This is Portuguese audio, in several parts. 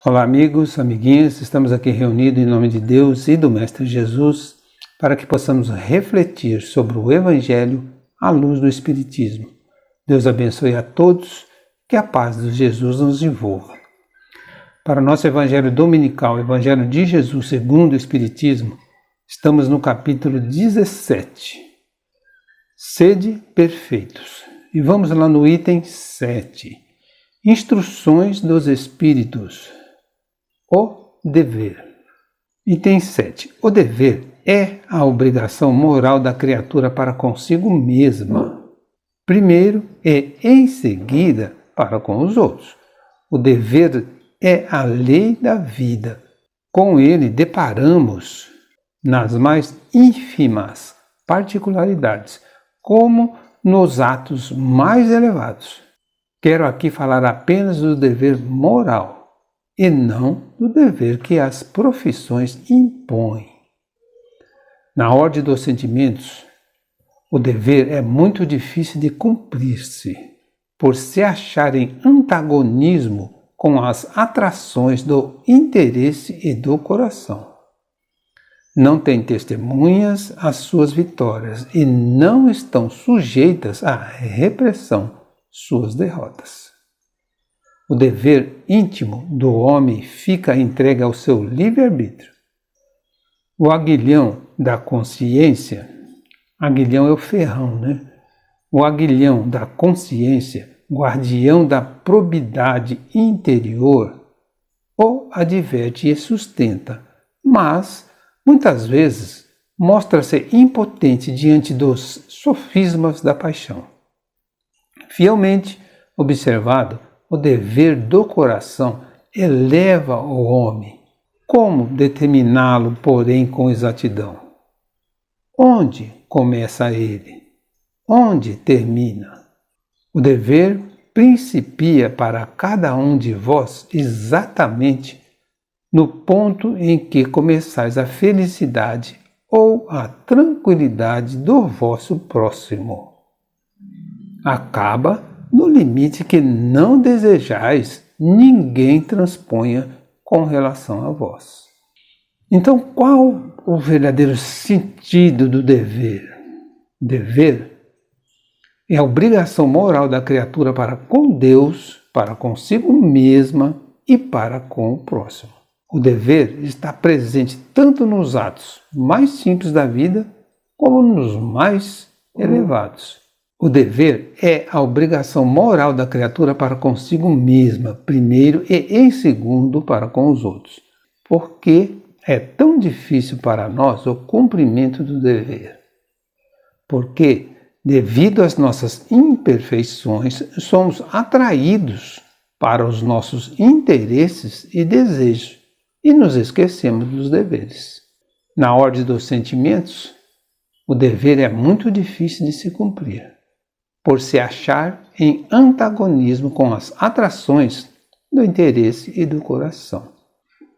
Olá amigos, amiguinhas, estamos aqui reunidos em nome de Deus e do Mestre Jesus para que possamos refletir sobre o Evangelho à luz do Espiritismo. Deus abençoe a todos, que a paz de Jesus nos envolva. Para o nosso Evangelho Dominical, Evangelho de Jesus segundo o Espiritismo, estamos no capítulo 17. Sede perfeitos. E vamos lá no item 7. Instruções dos Espíritos. O dever. Item 7. O dever é a obrigação moral da criatura para consigo mesma, primeiro e em seguida para com os outros. O dever é a lei da vida. Com ele deparamos nas mais ínfimas particularidades, como nos atos mais elevados. Quero aqui falar apenas do dever moral, e não do dever que as profissões impõem. Na ordem dos sentimentos, o dever é muito difícil de cumprir-se, por se achar em antagonismo com as atrações do interesse e do coração. Não tem testemunhas às suas vitórias e não estão sujeitas à repressão suas derrotas. O dever íntimo do homem fica entregue ao seu livre-arbítrio. O aguilhão da consciência, aguilhão é o ferrão, né? O aguilhão da consciência, guardião da probidade interior, o adverte e sustenta, mas, muitas vezes, mostra-se impotente diante dos sofismas da paixão. Fielmente observado, o dever do coração eleva o homem. Como determiná-lo, porém, com exatidão? Onde começa ele? Onde termina? O dever principia para cada um de vós exatamente no ponto em que começais a felicidade ou a tranquilidade do vosso próximo. Acaba no limite que não desejais ninguém transponha com relação a vós. Então, qual o verdadeiro sentido do dever? Dever é a obrigação moral da criatura para com Deus, para consigo mesma e para com o próximo. O dever está presente tanto nos atos mais simples da vida como nos mais elevados. O dever é a obrigação moral da criatura para consigo mesma, primeiro e em segundo para com os outros. Por que é tão difícil para nós o cumprimento do dever? Porque, devido às nossas imperfeições, somos atraídos para os nossos interesses e desejos e nos esquecemos dos deveres. Na ordem dos sentimentos, o dever é muito difícil de se cumprir, por se achar em antagonismo com as atrações do interesse e do coração.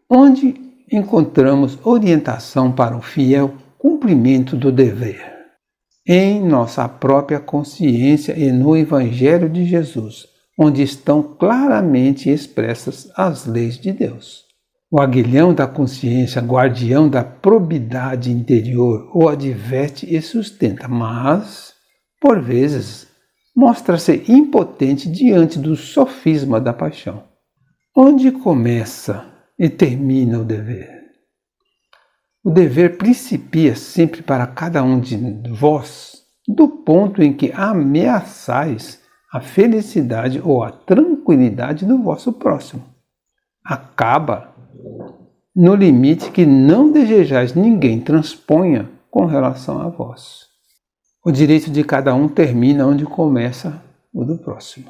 Onde encontramos orientação para o fiel cumprimento do dever? Em nossa própria consciência e no Evangelho de Jesus, onde estão claramente expressas as leis de Deus. O aguilhão da consciência, guardião da probidade interior, o adverte e sustenta, mas, por vezes, mostra-se impotente diante do sofisma da paixão. Onde começa e termina o dever? O dever principia sempre para cada um de vós do ponto em que ameaçais a felicidade ou a tranquilidade do vosso próximo. Acaba no limite que não desejais ninguém transponha com relação a vós. O direito de cada um termina onde começa o do próximo.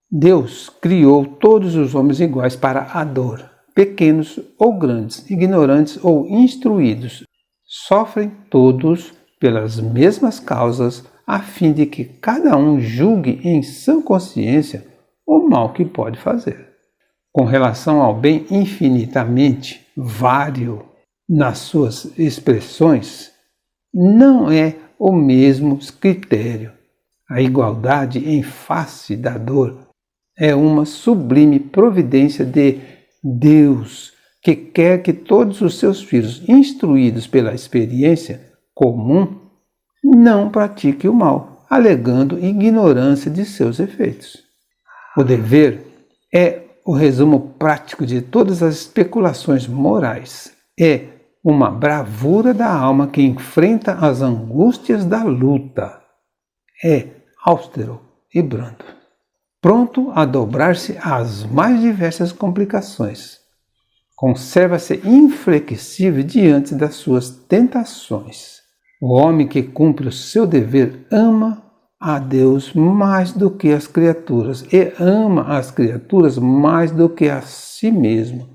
Deus criou todos os homens iguais para a dor, pequenos ou grandes, ignorantes ou instruídos. Sofrem todos pelas mesmas causas, a fim de que cada um julgue em sã consciência o mal que pode fazer. Com relação ao bem infinitamente vário nas suas expressões, não é o mesmo critério. A igualdade em face da dor é uma sublime providência de Deus, que quer que todos os seus filhos, instruídos pela experiência comum, não pratiquem o mal, alegando ignorância de seus efeitos. O dever é o resumo prático de todas as especulações morais. É uma bravura da alma que enfrenta as angústias da luta. É austero e brando, pronto a dobrar-se às mais diversas complicações. Conserva-se inflexível diante das suas tentações. O homem que cumpre o seu dever ama a Deus mais do que as criaturas e ama as criaturas mais do que a si mesmo.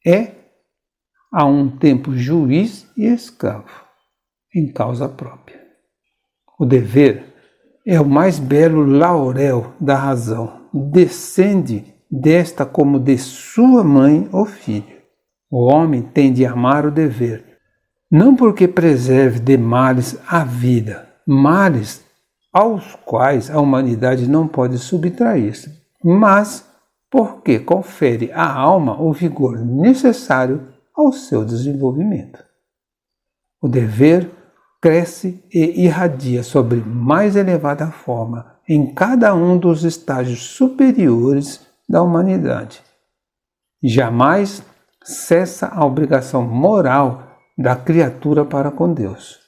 É, a um tempo, juiz e escravo, em causa própria. O dever é o mais belo laurel da razão. Descende desta como de sua mãe ou filho. O homem tem de amar o dever, não porque preserve de males a vida, males aos quais a humanidade não pode subtrair-se, mas porque confere à alma o vigor necessário ao seu desenvolvimento. O dever cresce e irradia sobre mais elevada forma em cada um dos estágios superiores da humanidade. Jamais cessa a obrigação moral da criatura para com Deus.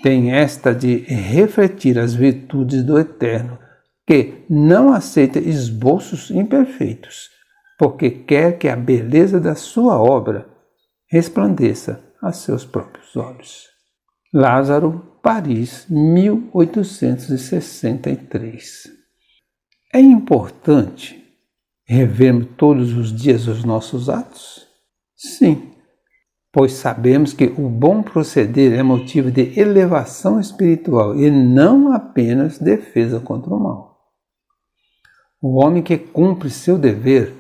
Tem esta de refletir as virtudes do Eterno, que não aceita esboços imperfeitos, porque quer que a beleza da sua obra resplandeça a seus próprios olhos. Lázaro, Paris, 1863. É importante revermos todos os dias os nossos atos? Sim, pois sabemos que o bom proceder é motivo de elevação espiritual e não apenas defesa contra o mal. O homem que cumpre seu dever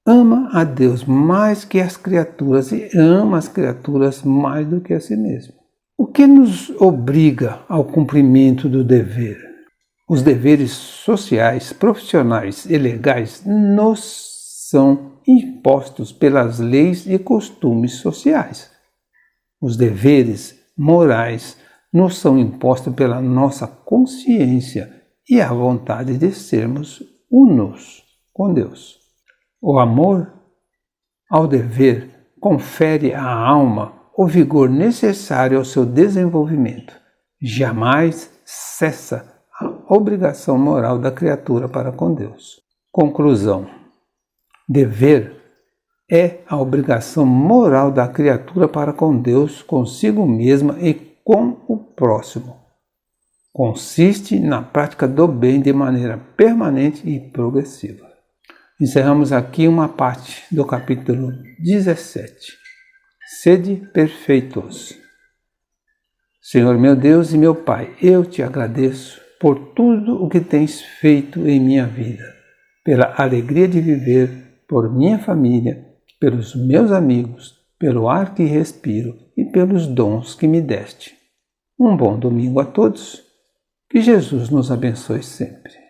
ama a Deus mais que as criaturas e ama as criaturas mais do que a si mesmo. O que nos obriga ao cumprimento do dever? Os deveres sociais, profissionais e legais nos são impostos pelas leis e costumes sociais. Os deveres morais nos são impostos pela nossa consciência e a vontade de sermos unos com Deus. O amor ao dever confere à alma o vigor necessário ao seu desenvolvimento. Jamais cessa a obrigação moral da criatura para com Deus. Conclusão. Dever é a obrigação moral da criatura para com Deus, consigo mesma e com o próximo. Consiste na prática do bem de maneira permanente e progressiva. Encerramos aqui uma parte do capítulo 17. Sede perfeitos. Senhor meu Deus e meu Pai, eu te agradeço por tudo o que tens feito em minha vida, pela alegria de viver, por minha família, pelos meus amigos, pelo ar que respiro e pelos dons que me deste. Um bom domingo a todos. Que Jesus nos abençoe sempre.